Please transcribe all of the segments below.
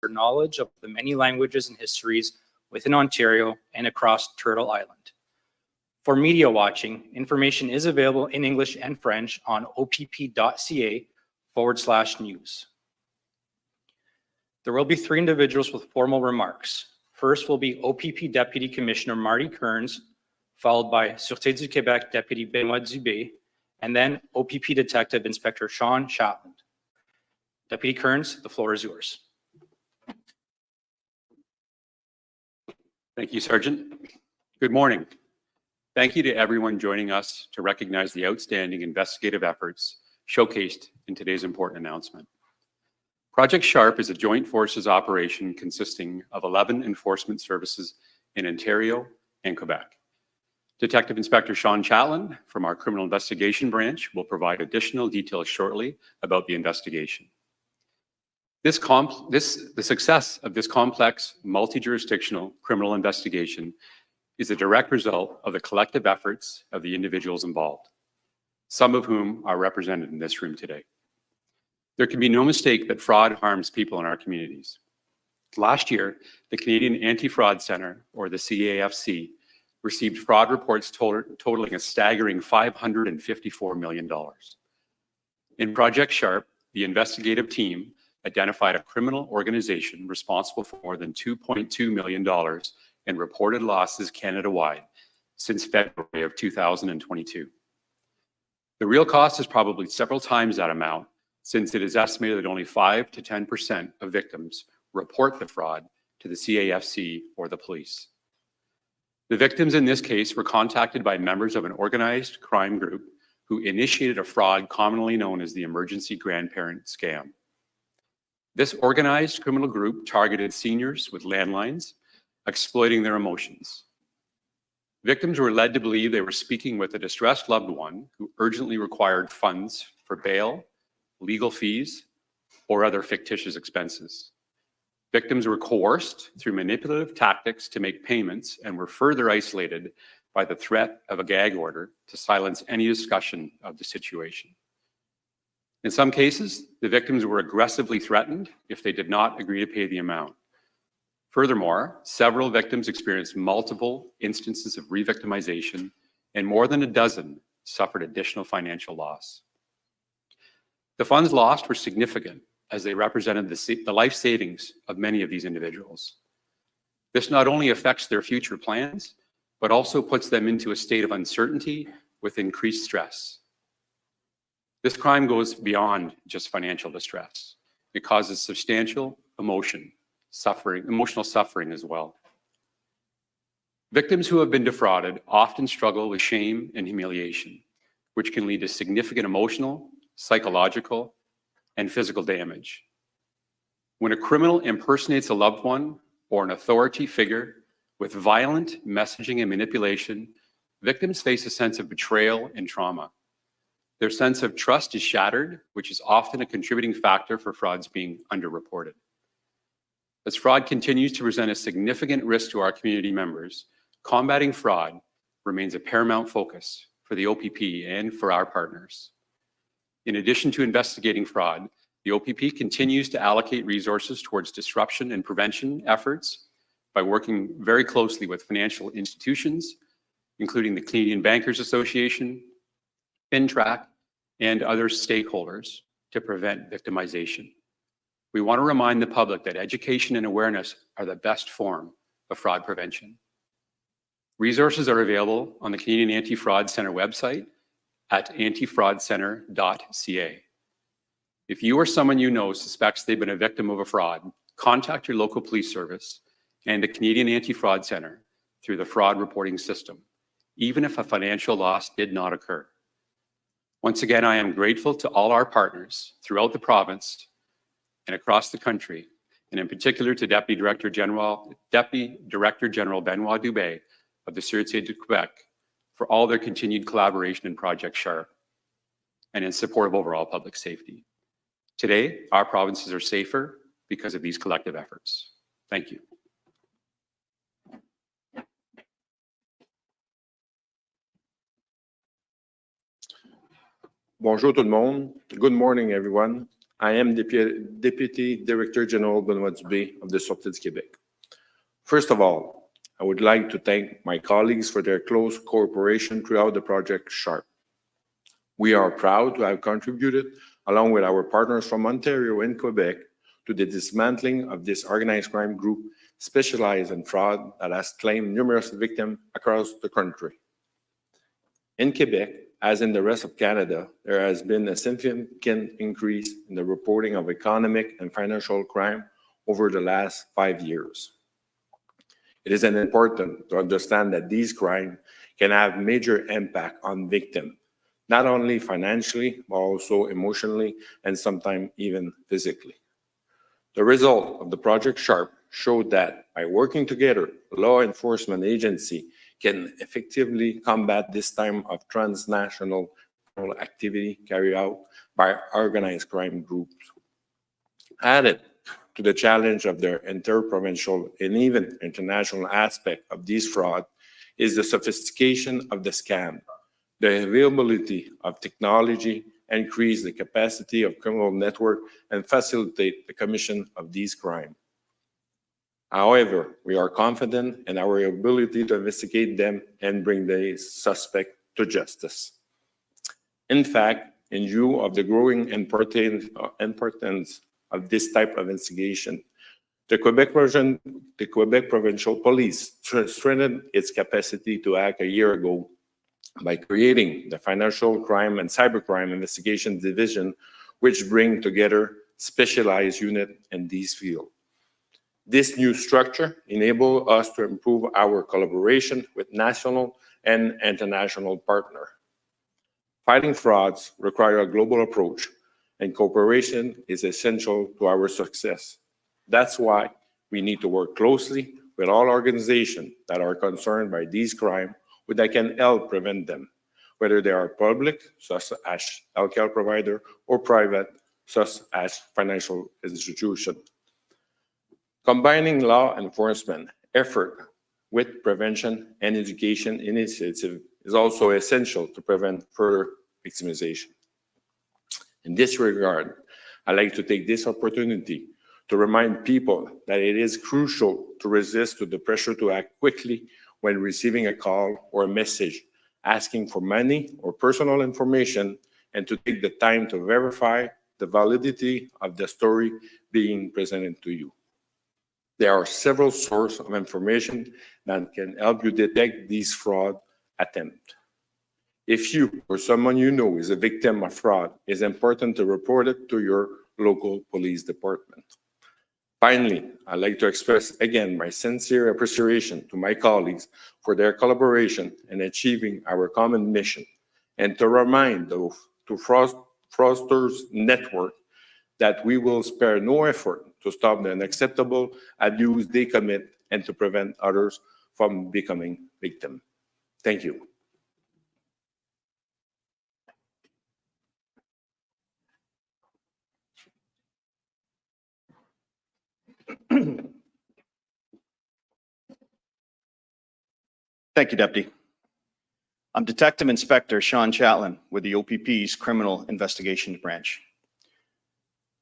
knowledge of the many languages and histories within Ontario and across Turtle Island. For media watching, information is available in English and French on opp.ca/news. There will be 3 individuals with formal remarks. First will be OPP Deputy Commissioner Marty Kearns, followed by Sûreté du Québec Deputy Benoit Dubé, and then OPP Detective Inspector Sean Chatland. Deputy Kearns, the floor is yours. Thank you, Sergeant. Good morning. Thank you to everyone joining us to recognize the outstanding investigative efforts showcased in today's important announcement. Project SHARP is a joint forces operation consisting of 11 enforcement services in Ontario and Quebec. Detective Inspector Sean Chatland from our Criminal Investigation Branch will provide additional details shortly about the investigation. The success of this complex, multi-jurisdictional criminal investigation is a direct result of the collective efforts of the individuals involved, some of whom are represented in this room today. There can be no mistake that fraud harms people in our communities. Last year, the Canadian Anti-Fraud Centre, or the CAFC, received fraud reports totaling a staggering $554 million. In Project SHARP, the investigative team identified a criminal organization responsible for more than $2.2 million in reported losses Canada-wide since February of 2022. The real cost is probably several times that amount, since it is estimated that only 5 to 10% of victims report the fraud to the CAFC or the police. The victims in this case were contacted by members of an organized crime group who initiated a fraud commonly known as the emergency grandparent scam. This organized criminal group targeted seniors with landlines, exploiting their emotions. Victims were led to believe they were speaking with a distressed loved one who urgently required funds for bail, legal fees, or other fictitious expenses. Victims were coerced through manipulative tactics to make payments and were further isolated by the threat of a gag order to silence any discussion of the situation. In some cases, the victims were aggressively threatened if they did not agree to pay the amount. Furthermore, several victims experienced multiple instances of re-victimization, and more than a dozen suffered additional financial loss. The funds lost were significant, as they represented the life savings of many of these individuals. This not only affects their future plans, but also puts them into a state of uncertainty with increased stress. This crime goes beyond just financial distress. It causes substantial emotional suffering as well. Victims who have been defrauded often struggle with shame and humiliation, which can lead to significant emotional, psychological, and physical damage. When a criminal impersonates a loved one or an authority figure with violent messaging and manipulation, victims face a sense of betrayal and trauma. Their sense of trust is shattered, which is often a contributing factor for frauds being underreported. As fraud continues to present a significant risk to our community members, combating fraud remains a paramount focus for the OPP and for our partners. In addition to investigating fraud, the OPP continues to allocate resources towards disruption and prevention efforts by working very closely with financial institutions, including the Canadian Bankers Association, FINTRAC, and other stakeholders to prevent victimization. We want to remind the public that education and awareness are the best form of fraud prevention. Resources are available on the Canadian Anti-Fraud Centre website at antifraudcentre.ca. If you or someone you know suspects they've been a victim of a fraud, contact your local police service and the Canadian Anti-Fraud Centre through the fraud reporting system, even if a financial loss did not occur. Once again, I am grateful to all our partners throughout the province and across the country, and in particular to Deputy Director General Benoit Dubé of the Sûreté du Québec for all their continued collaboration in Project SHARP and in support of overall public safety. Today, our provinces are safer because of these collective efforts. Thank you. Bonjour tout le monde. Good morning, everyone. I am Deputy Director General Benoit Dubé of the Sûreté du Québec. First of all, I would like to thank my colleagues for their close cooperation throughout the Project Sharp. We are proud to have contributed, along with our partners from Ontario and Quebec, to the dismantling of this organized crime group specialized in fraud that has claimed numerous victims across the country. In Quebec, as in the rest of Canada, there has been a significant increase in the reporting of economic and financial crime over the last 5 years. It is important to understand that these crimes can have major impact on victims, not only financially, but also emotionally and sometimes even physically. The result of the Project Sharp showed that by working together, law enforcement agencies can effectively combat this type of transnational activity carried out by organized crime groups. Added to the challenge of their interprovincial and even international aspect of these fraud is the sophistication of the scam. The availability of technology increase the capacity of criminal network and facilitate the commission of these crimes. However, we are confident in our ability to investigate them and bring the suspect to justice. In fact, in view of the growing importance of this type of investigation, the Quebec Provincial Police strengthened its capacity to act a year ago by creating the Financial Crime and Cybercrime Investigation Division, which bring together specialized units in these fields. This new structure enables us to improve our collaboration with national and international partners. Fighting frauds require a global approach, and cooperation is essential to our success. That's why we need to work closely with all organizations that are concerned by these crimes that can help prevent them, whether they are public, such as healthcare provider, or private, such as financial institution. Combining law enforcement effort with prevention and education initiative is also essential to prevent further victimization. In this regard, I'd like to take this opportunity to remind people that it is crucial to resist to the pressure to act quickly when receiving a call or a message asking for money or personal information, and to take the time to verify the validity of the story being presented to you. There are several sources of information that can help you detect these fraud attempts. If you or someone you know is a victim of fraud, it's important to report it to your local police department. Finally, I'd like to express again my sincere appreciation to my colleagues for their collaboration in achieving our common mission, and to remind those to fraudsters network that we will spare no effort to stop the unacceptable abuse they commit and to prevent others from becoming victims. Thank you. Thank you, Deputy. I'm Detective Inspector Sean Chatlin with the OPP's Criminal Investigations Branch.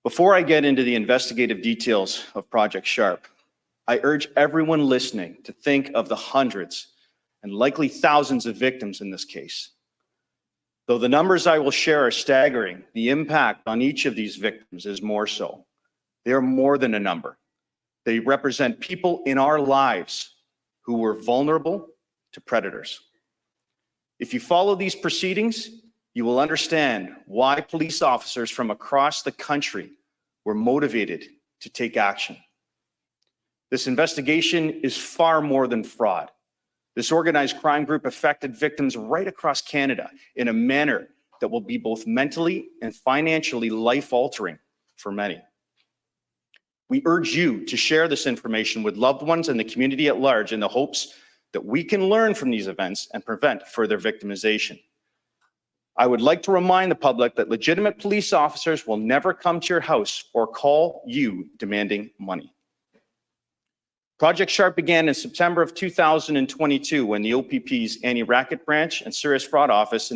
Before I get into the investigative details of Project Sharp, I urge everyone listening to think of the hundreds and likely thousands of victims in this case. Though the numbers I will share are staggering, the impact on each of these victims is more so. They are more than a number. They represent people in our lives who were vulnerable to predators. If you follow these proceedings, you will understand why police officers from across the country were motivated to take action. This investigation is far more than fraud. This organized crime group affected victims right across Canada in a manner that will be both mentally and financially life-altering for many. We urge you to share this information with loved ones and the community at large in the hopes that we can learn from these events and prevent further victimization. I would like to remind the public that legitimate police officers will never come to your house or call you demanding money. Project Sharp began in September of 2022 when the OPP's Anti-Racket Branch and Serious Fraud Office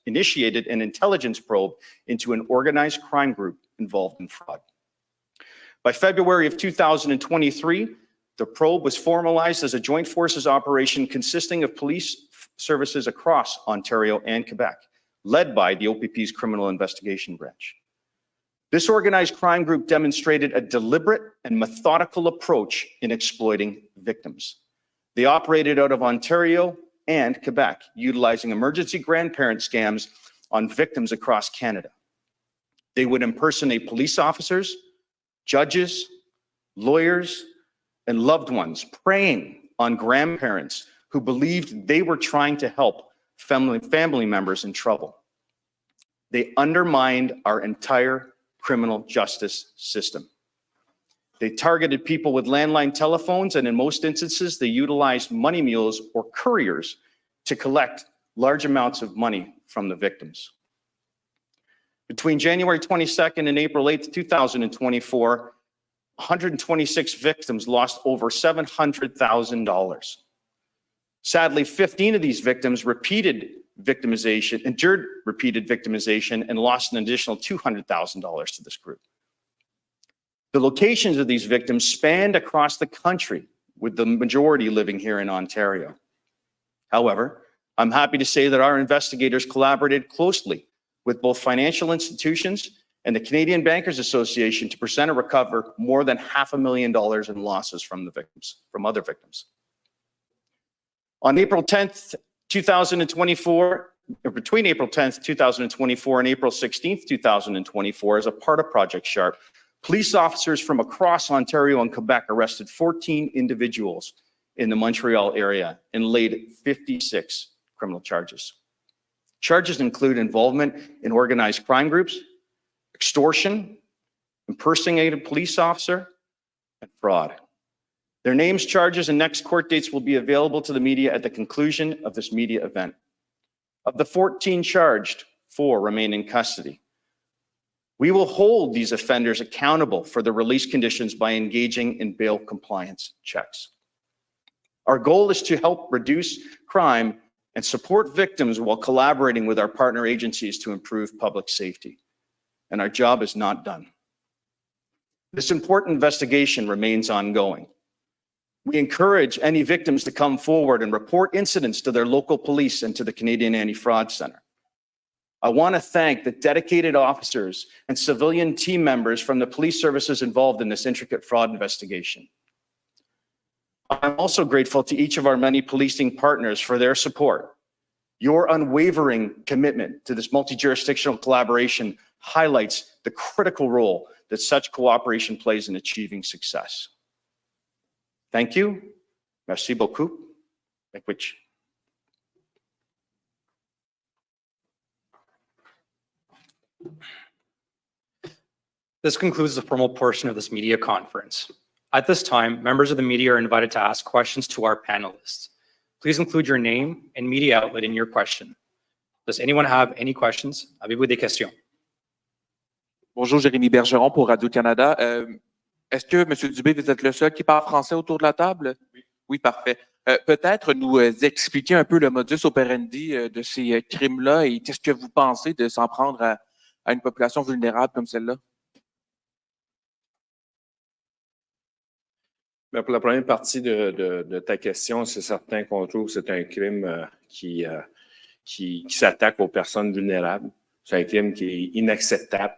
initiated an intelligence probe into an organized crime group involved in fraud. By February of 2023, the probe was formalized as a joint forces operation consisting of police services across Ontario and Quebec, led by the OPP's Criminal Investigation Branch. This organized crime group demonstrated a deliberate and methodical approach in exploiting victims. They operated out of Ontario and Quebec, utilizing emergency grandparent scams on victims across Canada. They would impersonate police officers, judges, lawyers, and loved ones, preying on grandparents who believed they were trying to help family members in trouble. They undermined our entire criminal justice system. They targeted people with landline telephones, and in most instances, they utilized money mules or couriers to collect large amounts of money from the victims. Between January 22nd and April 8th, 2024, 126 victims lost over $700,000. Sadly, 15 of these victims endured repeated victimization and lost an additional $200,000 to this group. The locations of these victims spanned across the country, with the majority living here in Ontario. However, I'm happy to say that our investigators collaborated closely with both financial institutions and the Canadian Bankers Association to present and recover more than $500,000 in losses from other victims. On April 10th, 2024, or between April 10th, 2024 and April 16th, 2024, as a part of Project Sharp, police officers from across Ontario and Quebec arrested 14 individuals in the Montreal area and laid 56 criminal charges. Charges include involvement in organized crime groups, extortion, impersonating a police officer, and fraud. Their names, charges, and next court dates will be available to the media at the conclusion of this media event. Of the 14 charged, 4 remain in custody. We will hold these offenders accountable for the release conditions by engaging in bail compliance checks. Our goal is to help reduce crime and support victims while collaborating with our partner agencies to improve public safety. And our job is not done. This important investigation remains ongoing. We encourage any victims to come forward and report incidents to their local police and to the Canadian Anti-Fraud Centre. I want to thank the dedicated officers and civilian team members from the police services involved in this intricate fraud investigation. I'm also grateful to each of our many policing partners for their support. Your unwavering commitment to this multi-jurisdictional collaboration highlights the critical role that such cooperation plays in achieving success. Thank you. Merci beaucoup. Which This concludes the formal portion of this media conference. At this time, members of the media are invited to ask questions to our panelists. Please include your name and media outlet in your question. Does anyone have any questions? Avez-vous des questions? Bonjour, Jérémy Bergeron pour Radio-Canada. Est-ce que, M. Dubé, vous êtes le seul qui parle français autour de la table? Oui, parfait. Peut-être nous expliquer un peu le modus operandi de ces crimes-là et qu'est-ce que vous pensez de s'en prendre à une population vulnérable comme celle-là? Bien, pour la première partie de ta question, c'est certain qu'on trouve que c'est un crime qui s'attaque aux personnes vulnérables. C'est un crime qui est inacceptable.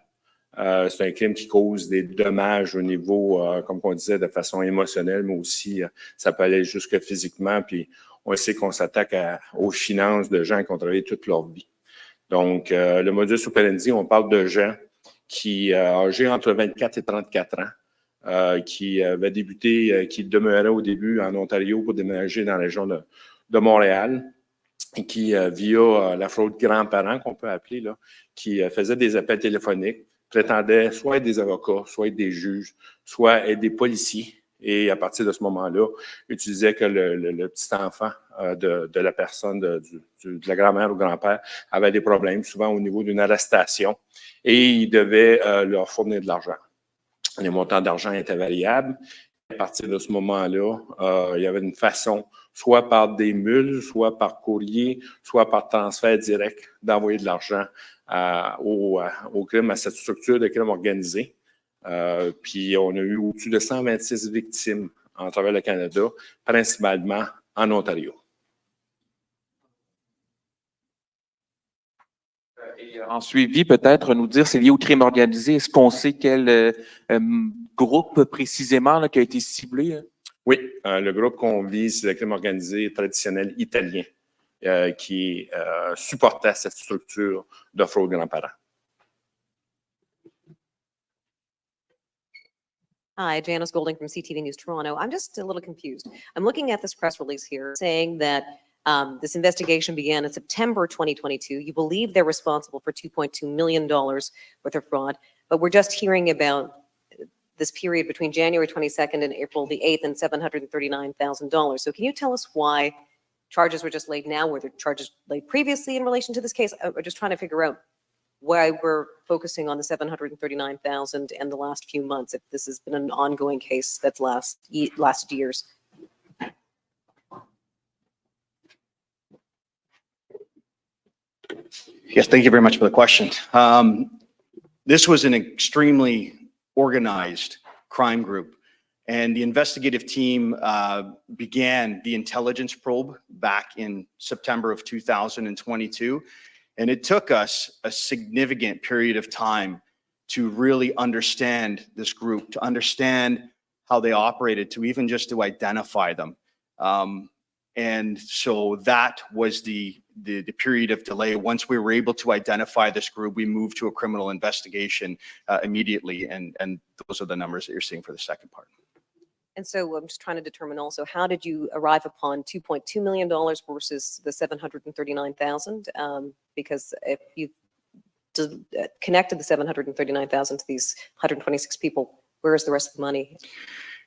C'est un crime qui cause des dommages au niveau, comme on disait, de façon émotionnelle, mais aussi ça peut aller jusque physiquement. Puis on sait qu'on s'attaque aux finances de gens qui ont travaillé toute leur vie. Donc, le modus operandi, on parle de gens qui âgés entre 24 et 34 ans, qui avaient débuté, qui demeuraient au début en Ontario pour déménager dans la région de Montréal, et qui, via la fraude grands-parents qu'on peut appeler, là, qui faisaient des appels téléphoniques, prétendaient soit être des avocats, soit être des juges, soit être des policiers. Et à partir de ce moment-là, utilisaient que le petit enfant de la personne, de la grand-mère ou grand-père, avait des problèmes, souvent au niveau d'une arrestation, et ils devaient leur fournir de l'argent. Les montants d'argent étaient variables. À partir de ce moment-là, il y avait une façon soit par des mules, soit par courrier, soit par transfert direct, d'envoyer de l'argent au crime, à cette structure de crime organisé. Puis on a eu au-dessus de 126 victimes à travers le Canada, principalement en Ontario. Et en suivi, peut-être nous dire, c'est lié au crime organisé. Est-ce qu'on sait quel groupe précisément là, qui a été ciblé? Oui, le groupe qu'on vise, c'est le crime organisé traditionnel italien qui supportait cette structure de fraude grands-parents. Hi, Janice Golding from CTV News Toronto. I'm just a little confused. I'm looking at this press release here saying that this investigation began in September 2022. You believe they're responsible for $2.2 million worth of fraud, but we're just hearing about this period between January 22nd and April the 8th and $739,000. So can you tell us why charges were just laid now? Were there charges laid previously in relation to this case? I'm just trying to figure out why we're focusing on the $739,000 and the last few months, if this has been an ongoing case that's lasted years. Yes, thank you very much for the question. This was an extremely organized crime group, and the investigative team began the intelligence probe back in September of 2022. And it took us a significant period of time to really understand this group, to understand how they operated, to even just to identify them. And so that was the period of delay. Once we were able to identify this group, we moved to a criminal investigation immediately. And those are the numbers that you're seeing for the second part. And so I'm just trying to determine also, how did you arrive upon $2.2 million versus the $739,000? Because if you connected the $739,000 to these 126 people, where is the rest of the money?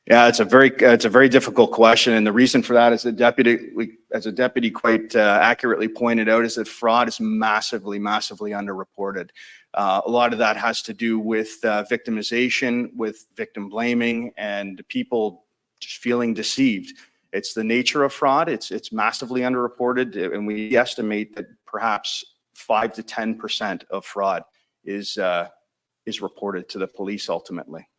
Yeah, it's a very difficult question, and the reason for that is the deputy quite accurately pointed out, is that fraud is massively underreported. A lot of that has to do with victimization, with victim blaming, and people just feeling deceived. It's the nature of fraud. It's massively underreported, and we estimate that perhaps 5 to 10% of fraud is reported to the police ultimately.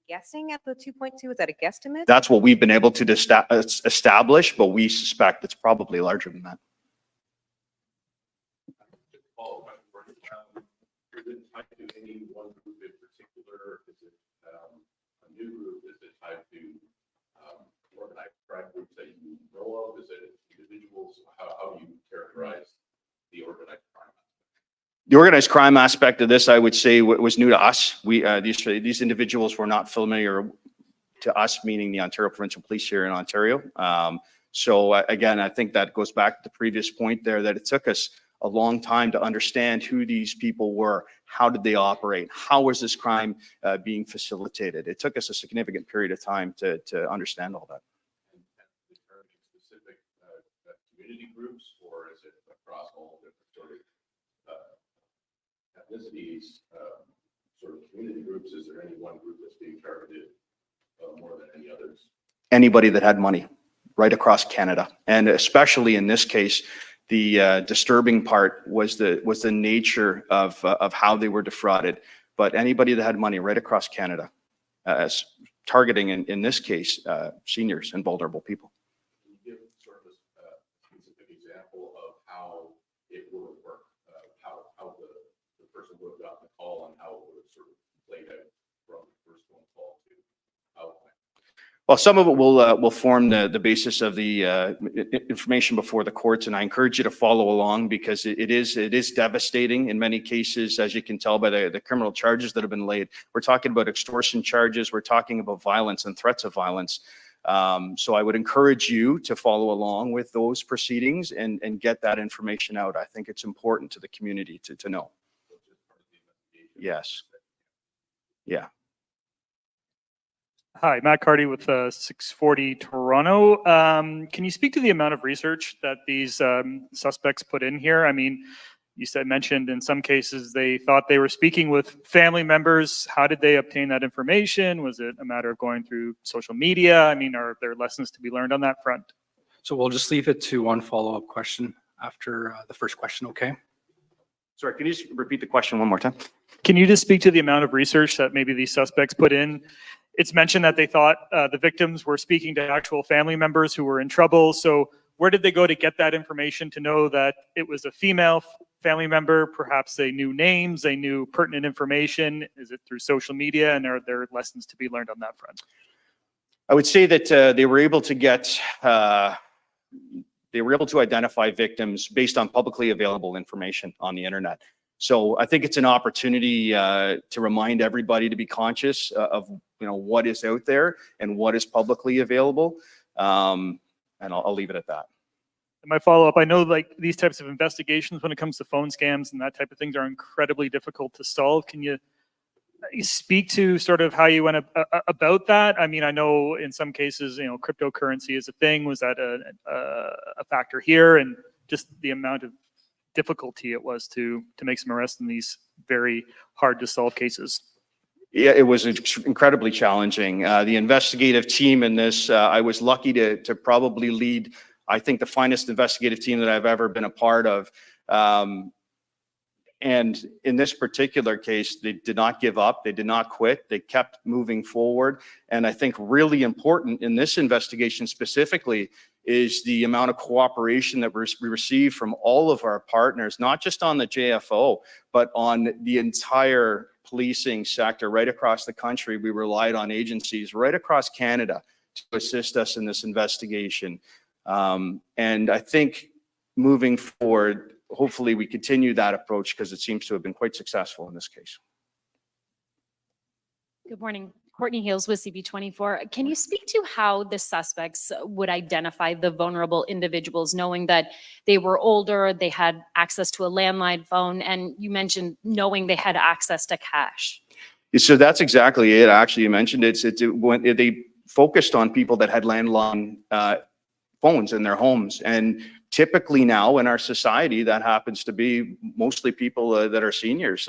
Guessing at the 2.2, is that a guesstimate? That's what we've been able to establish, but we suspect it's probably larger than that. Is it tied to any one group in particular? Is it a new group? Is it tied to organized crime groups that you know of? Is it individuals? How do you characterize the organized crime? The organized crime aspect of this, I would say, was new to us. These individuals were not familiar to us, meaning the Ontario Provincial Police here in Ontario. So again, I think that goes back to the previous point there, that it took us a long time to understand who these people were, how did they operate, how was this crime being facilitated. It took us a significant period of time to understand all that. And determining specific community groups, or is it across all different sort of ethnicities, sort of community groups? Is there any one group that's being targeted more than any others? Anybody that had money right across Canada. And especially in this case, the disturbing part was the nature of how they were defrauded. But anybody that had money right across Canada, as targeting in this case, seniors and vulnerable people. Can you give sort of a specific example of how it would have worked, how the person would have gotten the call and how it would have sort of played out from the first phone call to how it went? Well, some of it will form the basis of the information before the courts, and I encourage you to follow along, because it is devastating in many cases, as you can tell by the criminal charges that have been laid. We're talking about extortion charges. We're talking about violence and threats of violence. So I would encourage you to follow along with those proceedings and get that information out. I think it's important to the community to know. Yes. Yeah. Hi, Matt Carty with 640 Toronto. Can you speak to the amount of research that these suspects put in here? I mean, you mentioned in some cases they thought they were speaking with family members. How did they obtain that information? Was it a matter of going through social media? I mean, are there lessons to be learned on that front? So we'll just leave it to one follow-up question after the first question, okay? Sorry, can you just repeat the question one more time? Can you just speak to the amount of research that maybe these suspects put in? It's mentioned that they thought the victims were speaking to actual family members who were in trouble. So where did they go to get that information to know that it was a female family member? Perhaps they knew names, they knew pertinent information. Is it through social media? And are there lessons to be learned on that front? I would say that they were able to identify victims based on publicly available information on the internet. So I think it's an opportunity to remind everybody to be conscious of what is out there and what is publicly available. And I'll leave it at that. And my follow-up, I know like these types of investigations when it comes to phone scams and that type of things are incredibly difficult to solve. Can you speak to sort of how you went about that? I mean, I know in some cases, cryptocurrency is a thing. Was that a factor here? And just the amount of difficulty it was to make some arrests in these very hard to solve cases. Yeah, it was incredibly challenging. The investigative team in this, I was lucky to probably lead, I think, the finest investigative team that I've ever been a part of. And in this particular case, they did not give up. They did not quit. They kept moving forward. And I think really important in this investigation specifically is the amount of cooperation that we received from all of our partners, not just on the JFO, but on the entire policing sector right across the country. We relied on agencies right across Canada to assist us in this investigation. And I think moving forward, hopefully we continue that approach because it seems to have been quite successful in this case. Good morning. Courtney Hales with CB24. Can you speak to how the suspects would identify the vulnerable individuals, knowing that they were older, they had access to a landline phone, and you mentioned knowing they had access to cash? So that's exactly it. Actually, you mentioned it. They focused on people that had landline phones in their homes. And typically now in our society, that happens to be mostly people that are seniors.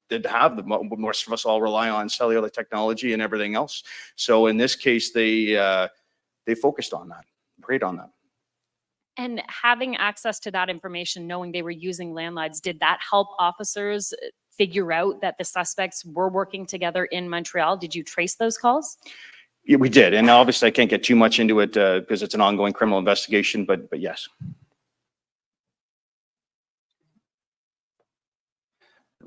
That have most of us all rely on cellular technology and everything else. So in this case, they focused on that, preyed on that. And having access to that information, knowing they were using landlines, did that help officers figure out that the suspects were working together in Montreal? Did you trace those calls? Yeah, we did. And obviously I can't get too much into it because it's an ongoing criminal investigation, but yes.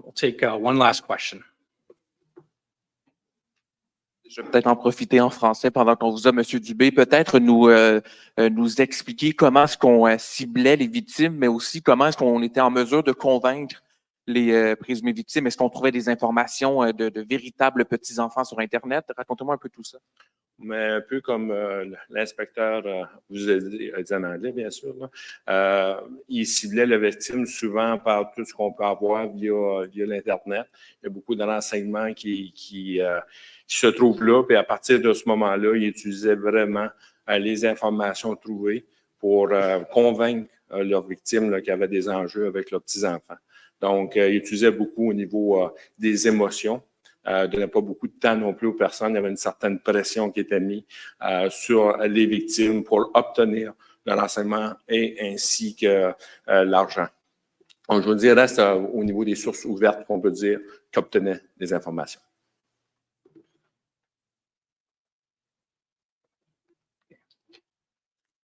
We'll take one last question. Je vais peut-être en profiter en français pendant qu'on vous a, M. Dubé, peut-être nous expliquer comment est-ce qu'on ciblait les victimes, mais aussi comment est-ce qu'on était en mesure de convaincre les présumées victimes. Est-ce qu'on trouvait des informations de véritables petits-enfants sur Internet? Racontez-moi un peu tout ça. Mais un peu comme l'inspecteur vous a dit en anglais, bien sûr, là, il ciblait la victime souvent par tout ce qu'on peut avoir via l'Internet. Il y a beaucoup de renseignements qui se trouvent là, puis à partir de ce moment-là, il utilisait vraiment les informations trouvées pour convaincre leurs victimes qu'il y avait des enjeux avec leurs petits-enfants. Donc, il utilisait beaucoup au niveau des émotions. Donnait pas beaucoup de temps non plus aux personnes. Il y avait une certaine pression qui était mise sur les victimes pour obtenir le renseignement et ainsi que l'argent. Donc, je vous dirais, c'est au niveau des sources ouvertes qu'on peut dire qu'obtenait des informations.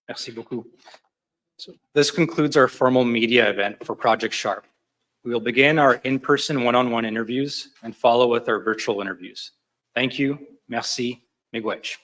Merci beaucoup. So this concludes our formal media event for Project Sharp. We will begin our in-person one-on-one interviews and follow with our virtual interviews. Thank you. Merci. Miigwech.